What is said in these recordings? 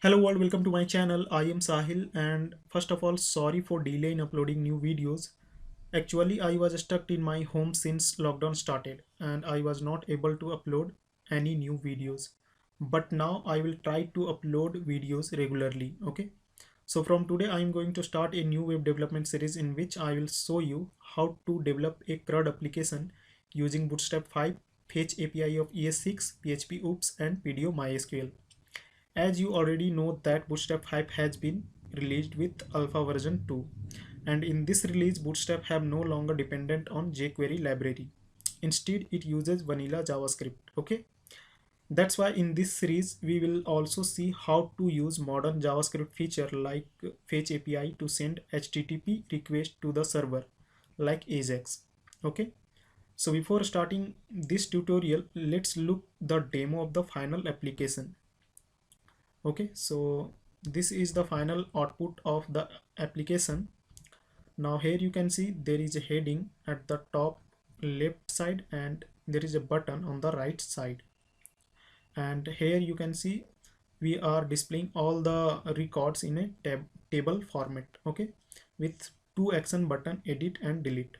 Hello world, welcome to my channel. I am Sahil, and first of all, sorry for delay in uploading new videos. Actually, I was stuck in my home since lockdown started and I was not able to upload any new videos. But now I will try to upload videos regularly. Okay. So from today I am going to start a new web development series in which I will show you how to develop a CRUD application using Bootstrap 5, Fetch API of ES6, PHP Oops and PDO MySQL. As you already know that Bootstrap 5 has been released with alpha version 2, and in this release Bootstrap have no longer dependent on jQuery library. Instead it uses vanilla JavaScript. Okay, that's why in this series we will also see how to use modern JavaScript feature like Fetch API to send HTTP request to the server like Ajax. Okay, so before starting this tutorial, let's look the demo of the final application. Okay, so this is the final output of the application. Now here you can see there is a heading at the top left side and there is a button on the right side, and here you can see we are displaying all the records in a table format. Okay, with two action button, edit and delete.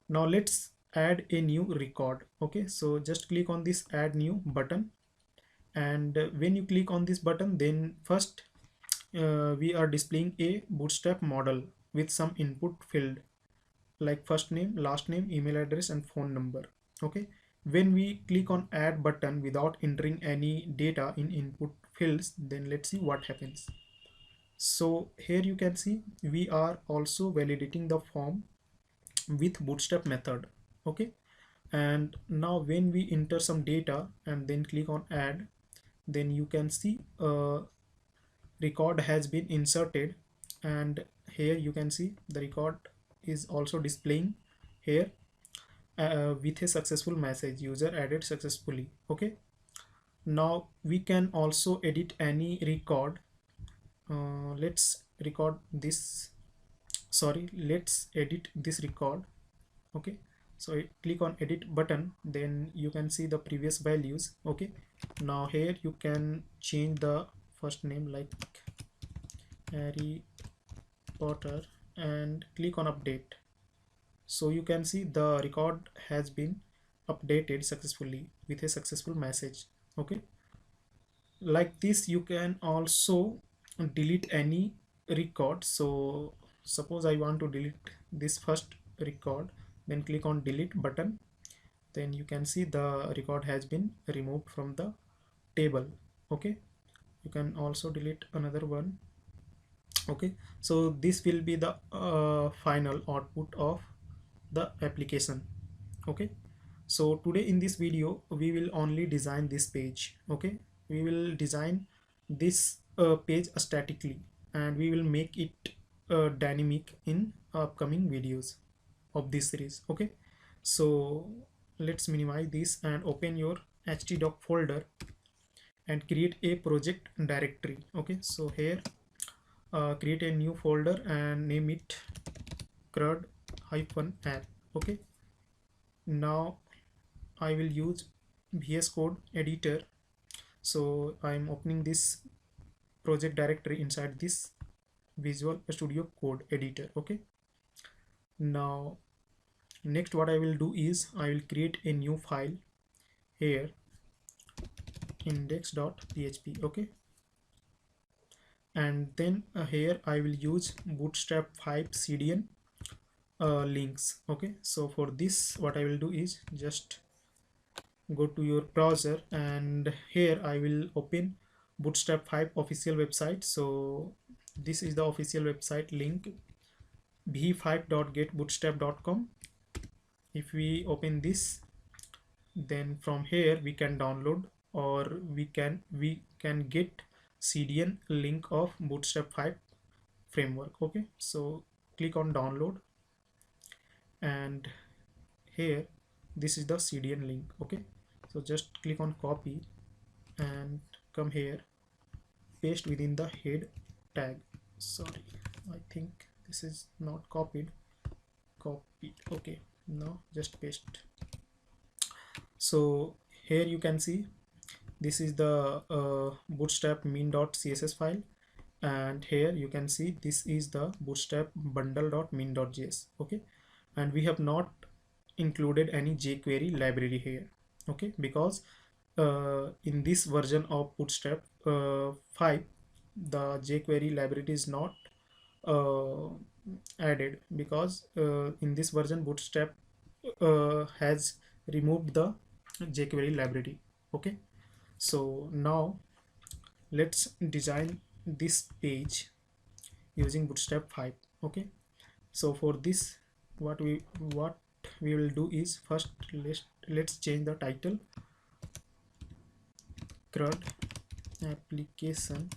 Now let's add a new record. Okay, so just click on this add new button, and when you click on this button, then first we are displaying a Bootstrap model with some input field like first name, last name, email address and phone number. Okay, when we click on add button without entering any data in input fields, then let's see what happens. So here you can see we are also validating the form with Bootstrap method. Okay, and now when we enter some data and then click on add, then you can see record has been inserted, and here you can see the record is also displaying here with a successful message, user added successfully. Okay, now we can also edit any record. Let's record this, sorry, let's edit this record. Okay, so click on edit button, then you can see the previous values. Okay, now here you can change the first name like Harry Potter and click on update. So you can see the record has been updated successfully with a successful message. Okay, like this you can also delete any record. So suppose I want to delete this first record, then click on delete button, then you can see the record has been removed from the table. Okay, you can also delete another one. Okay, so this will be the final output of the application. Okay, so today in this video we will only design this page. Okay, we will design this page statically and we will make it dynamic in upcoming videos of this series. Okay, so let's minimize this and open your htdoc folder and create a project directory. Okay, so here create a new folder and name it CRUD-app. Okay, now I will use VS Code editor. So I'm opening this project directory inside this Visual Studio Code editor. Okay, now next what I will do is I will create a new file here, index.php. Okay, and then here I will use Bootstrap 5 Cdn links. Okay, so for this what I will do is just go to your browser and here I will open Bootstrap 5 official website. So this is the official website link, v5.getbootstrap.com. If we open this, then from here we can download or we can get CDN link of Bootstrap 5 framework. Okay, so click on download and here this is the CDN link. Okay, so just click on copy and come here, paste within the head tag. Sorry, I think this is not copied. Okay, now just paste. So here you can see This is the bootstrap min.css file, and here you can see this is the bootstrap bundle.min.js. okay, and we have not included any jQuery library here, okay, because in this version of bootstrap 5 the jQuery library is not uh, added, because in this version bootstrap has removed the jQuery library. okay, so now let's design this page using bootstrap 5. okay, so for this what we will do is, first let's change the title CRUD application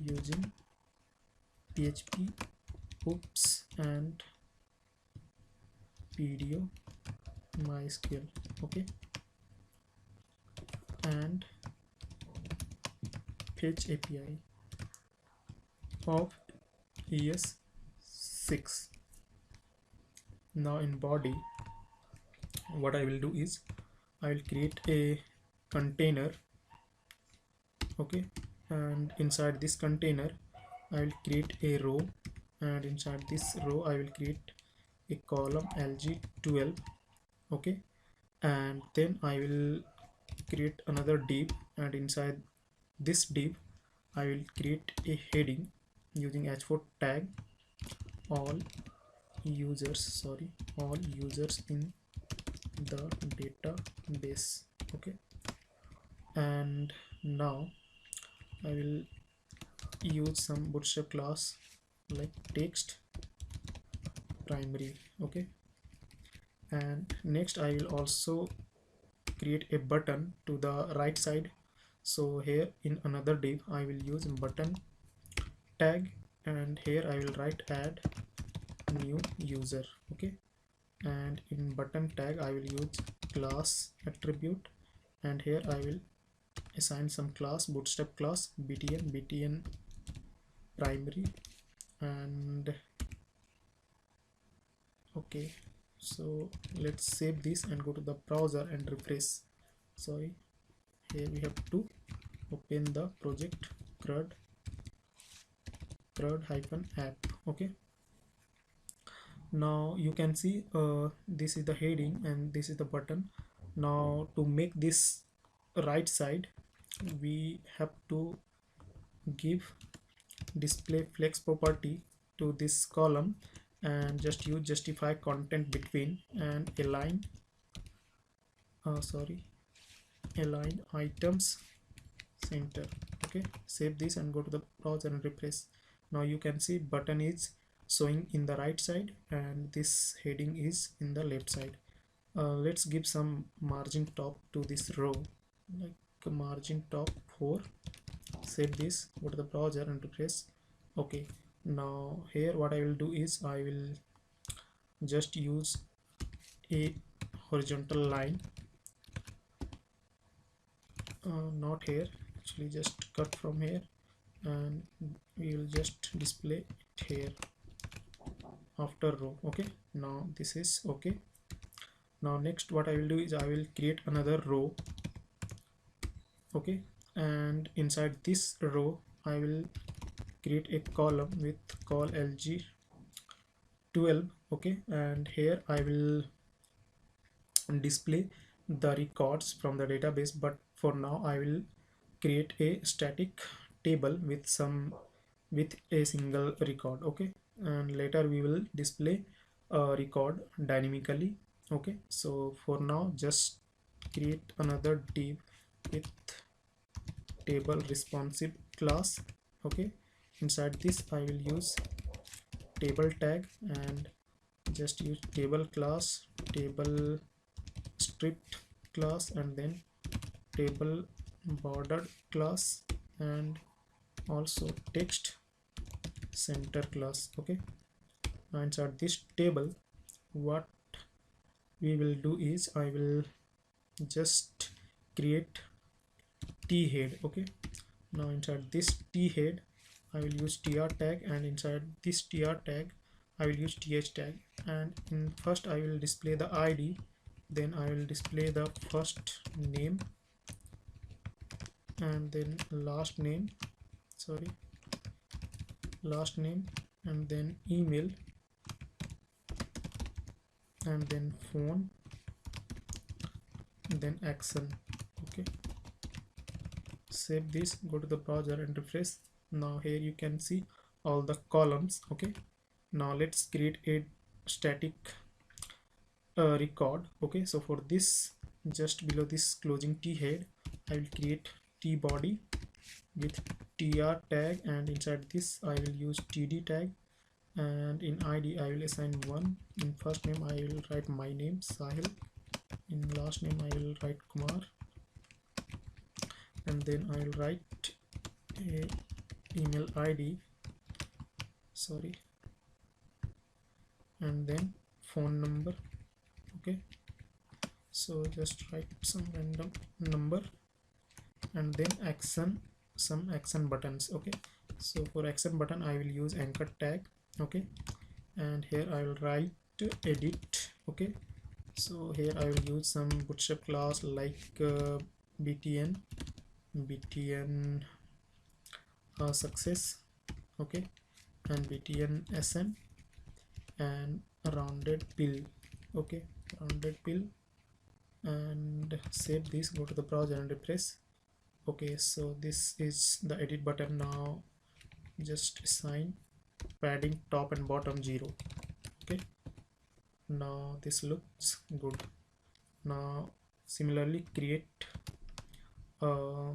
using PHP, oops, and PDO MySQL. okay, and fetch API of ES6. Now in body, what I will do is I will create a container. okay, and inside this container I will create a row, and inside this row I will create a column lg12. okay, and then I will create another div, and inside this div I will create a heading using h4 tag all users in the database. okay, and now I will use some bootstrap class like text primary. okay, and next I will also create a button to the right side. So here in another div I will use button tag, and here I will write add new user. okay, and in button tag I will use class attribute, and here I will assign some class, bootstrap class btn primary. And okay, so let's save this and go to the browser and refresh. Sorry, here we have to open the project crud app. okay, now you can see this is the heading and this is the button. Now to make this right side we have to give display flex property to this column, and just use justify content between and align items center. okay, save this and go to the browser and refresh. Now you can see button is showing in the right side and this heading is in the left side. Let's give some margin top to this row, like margin top 4. Save this, go to the browser and refresh. okay, now here what I will do is I will just use a horizontal line, not here actually, just cut from here, and we will just display it here after row. okay, now this is okay. Now next what I will do is I will create another row. okay, and inside this row I will create a column with call lg12. okay, and here I will display the records from the database, but for now I will create a static table with a single record. okay, and later we will display a record dynamically. okay, so for now just create another div with table responsive class. okay, inside this I will use table tag and just use table class, table stripped class, and then table bordered class, and also text center class. okay, now inside this table what we will do is I will just create t head. okay, now inside this t head I will use tr tag, and inside this tr tag I will use th tag, and in first I will display the id, then I will display the first name, and then last name, and then email, and then phone, and then action. Okay, save this, go to the browser and refresh. Now here you can see all the columns. Okay, now let's create a static record. Okay, so for this, just below this closing t head, I will create t body with tr tag, and inside this I will use td tag, and in id I will assign 1. In first name I will write my name Sahil, in last name I will write Kumar, and then I will write a email id, and then phone number. Okay, so just write some random number, and then some action buttons. Okay, so for action button I will use anchor tag. Okay, and here I will write edit. Okay, so here I will use some Bootstrap class like btn success. Okay, and btn sm, and rounded pill. Okay, rounded pill, and save this, go to the browser and refresh. Okay, so this is the edit button. Now just assign padding top and bottom 0. Okay, now this looks good. Now similarly create a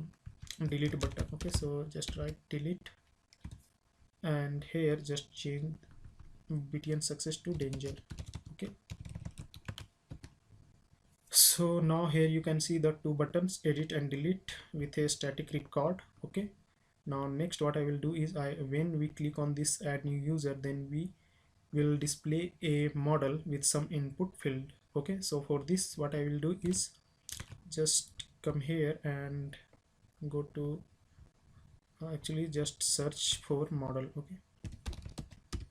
delete button. Okay, so just write delete, and here just change btn success to danger. Okay, so now here you can see the two buttons, edit and delete, with a static record. Okay, now next what I will do is, when we click on this add new user, then we will display a model with some input field. Okay, so for this what I will do is just come here and go to actually just search for model. Okay,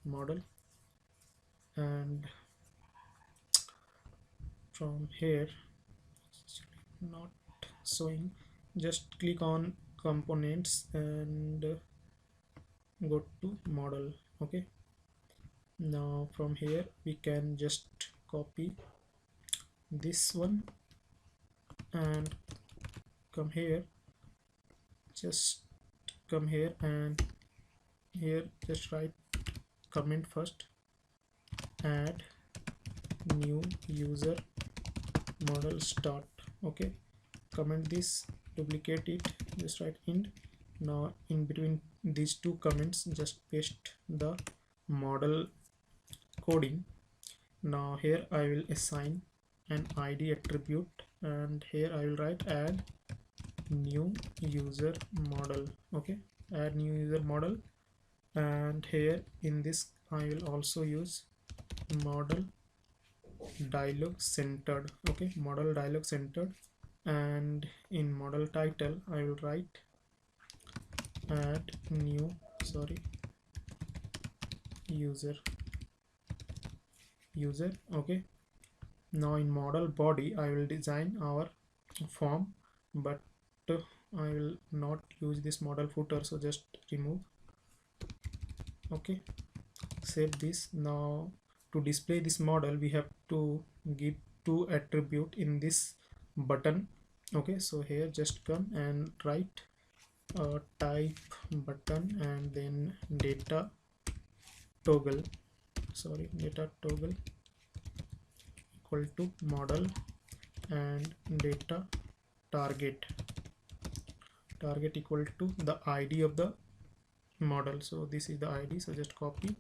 model, and from here not showing, just click on components and go to model. Okay, now from here we can just copy this one and come here, just come here, and here just write comment first, add new user model start. Okay, comment this, duplicate it, just write int. Now in between these two comments just paste the model coding. Now here I will assign an id attribute, and here I will write add new user model. Okay, add new user model, and here in this I will also use model dialog centered. Okay, model dialog centered, and in model title I will write add new user. Okay, now in model body I will design our form, but I will not use this model footer, so just remove. Okay, save this. Now to display this model we have to give two attribute in this button. Okay, so here just come and write type button, and then data toggle equal to model, and data target equal to the id of the model. So this is the id, so just copy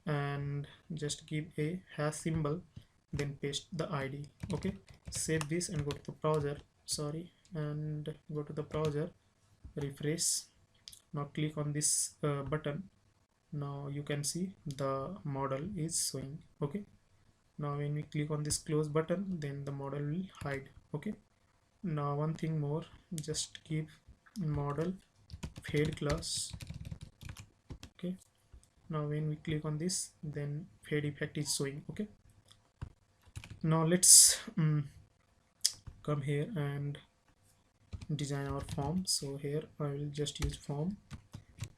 and just give a hash symbol, then paste the id. Okay, save this and go to the browser, and go to the browser, refresh. Now click on this button. Now you can see the model is showing. Okay, now when we click on this close button, then the model will hide. Okay, now one thing more, just give model fade class. Okay, now when we click on this, then fade effect is showing. Okay, now let's come here and design our form. So here I will just use form.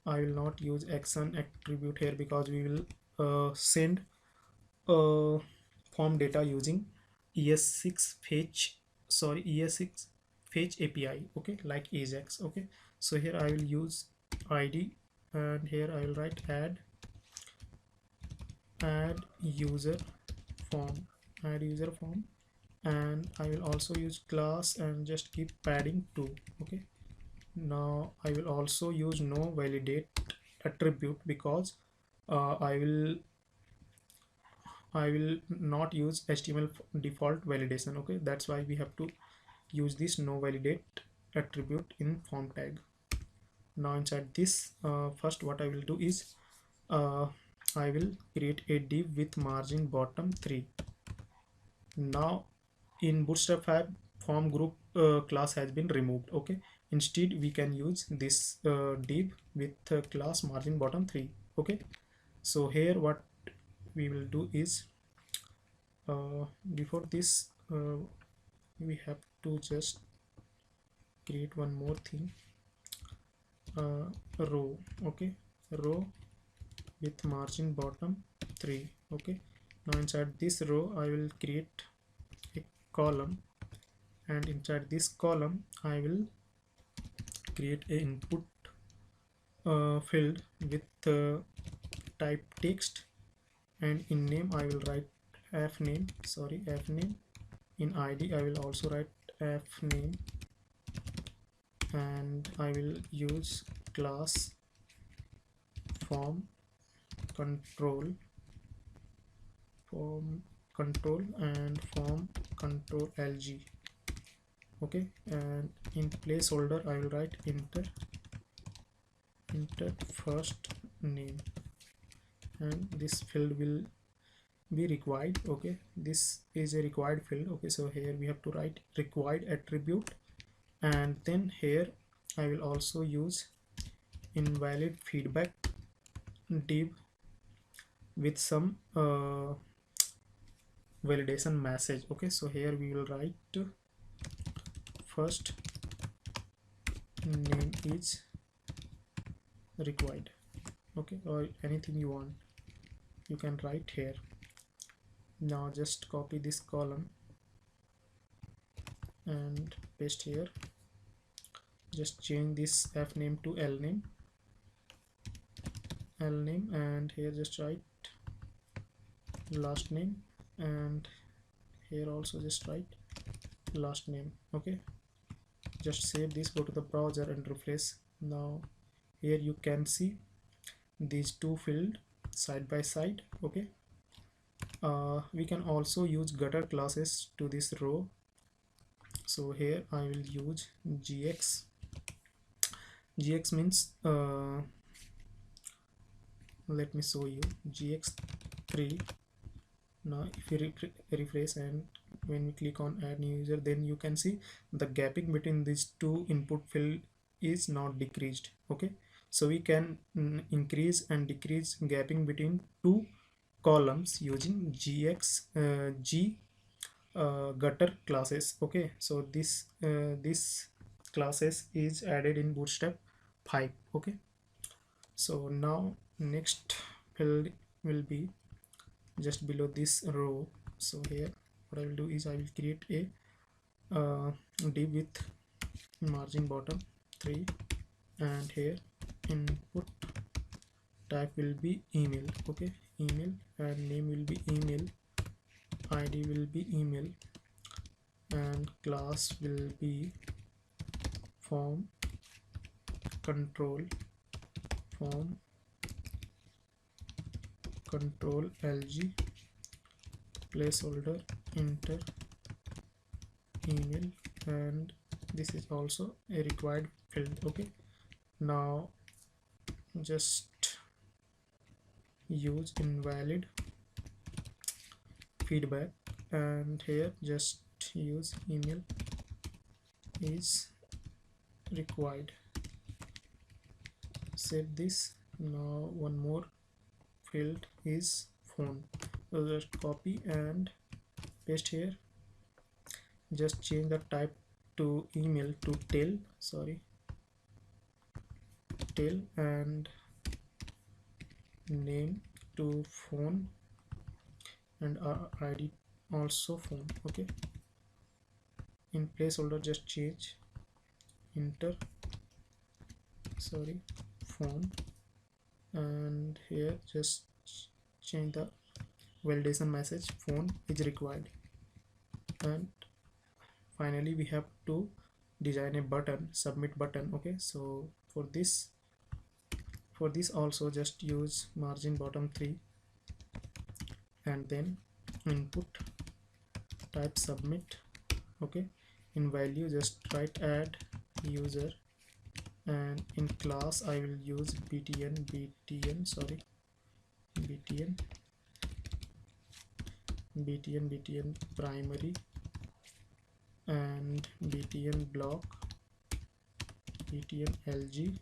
I will not use action attribute here because we will send form data using ES6 fetch, sorry, ES6 fetch API, okay, like Ajax. Okay, so here I will use ID, and here I will write add user form, and I will also use class and just keep padding 2. Okay, now I will also use no validate attribute because I will not use HTML default validation. Okay, that's why we have to use this no validate attribute in form tag. Now inside this, first what I will do is I will create a div with margin bottom 3. Now in Bootstrap 5, form group class has been removed. Okay, instead we can use this div with class margin bottom 3. Okay, so here what we will do is before this we have to just create one more thing, row. Okay, row with margin bottom 3. Okay, now inside this row I will create a column, and inside this column I will create a input field with type text, and in name I will write fname. In ID I will also write fname, and I will use class form control and form control lg. Okay, and in placeholder I will write enter first name, and this field will be required. Okay, this is a required field. Okay, so here we have to write required attribute, and then here I will also use invalid feedback div with some validation message. Okay, so here we will write first name is required. Okay, or anything you want you can write here. Now just copy this column and paste here. Just change this f name to l name, and here just write last name, and here also just write last name. Okay, just save this, go to the browser and refresh. Now here you can see these two fields side by side. Okay, we can also use gutter classes to this row. So here I will use gx. Gx means let me show you gx3. Now if you refresh and when we click on add new user, then you can see the gapping between these two input field is not decreased. Okay, so we can increase and decrease gapping between two columns using gutter classes. Okay, so this classes is added in Bootstrap 5. Okay, so now next field will be just below this row. So here what I will do is I will create a div with margin bottom 3, and here input type will be email. Okay, email, and name will be email, ID will be email, and class will be form control lg, placeholder enter email, and this is also a required field. Okay, now just use invalid feedback, and here just use email is required. Save this. Now one more field is phone, so just copy and paste here. Just change the type to email to tell, and name to phone, and id also phone. Okay, in placeholder just change enter phone, and here just change the validation message phone is required. And finally we have to design a button, submit button. Okay, so for this also just use margin bottom 3, and then input type submit. Okay, in value just write add user, and in class I will use btn primary, and btn block, btn lg,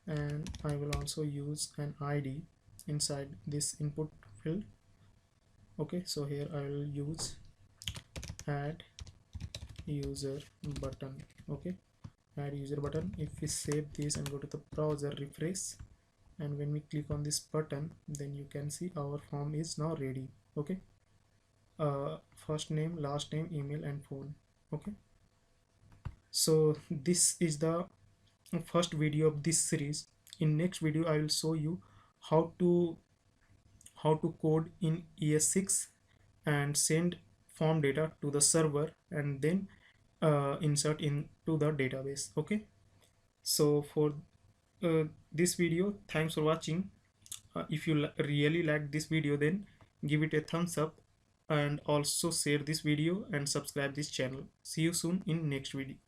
and I will also use an id inside this input field. Okay, so here I will use add user button. Okay, add user button. If we save this and go to the browser, refresh, and when we click on this button, then you can see our form is now ready. Okay, first name, last name, email, and phone. Okay, so this is the first video of this series. In next video I will show you how to code in ES6 and send form data to the server, and then insert into the database. Okay, so for this video, thanks for watching. If you really like this video, then give it a thumbs up, and also share this video and subscribe this channel. See you soon in next video.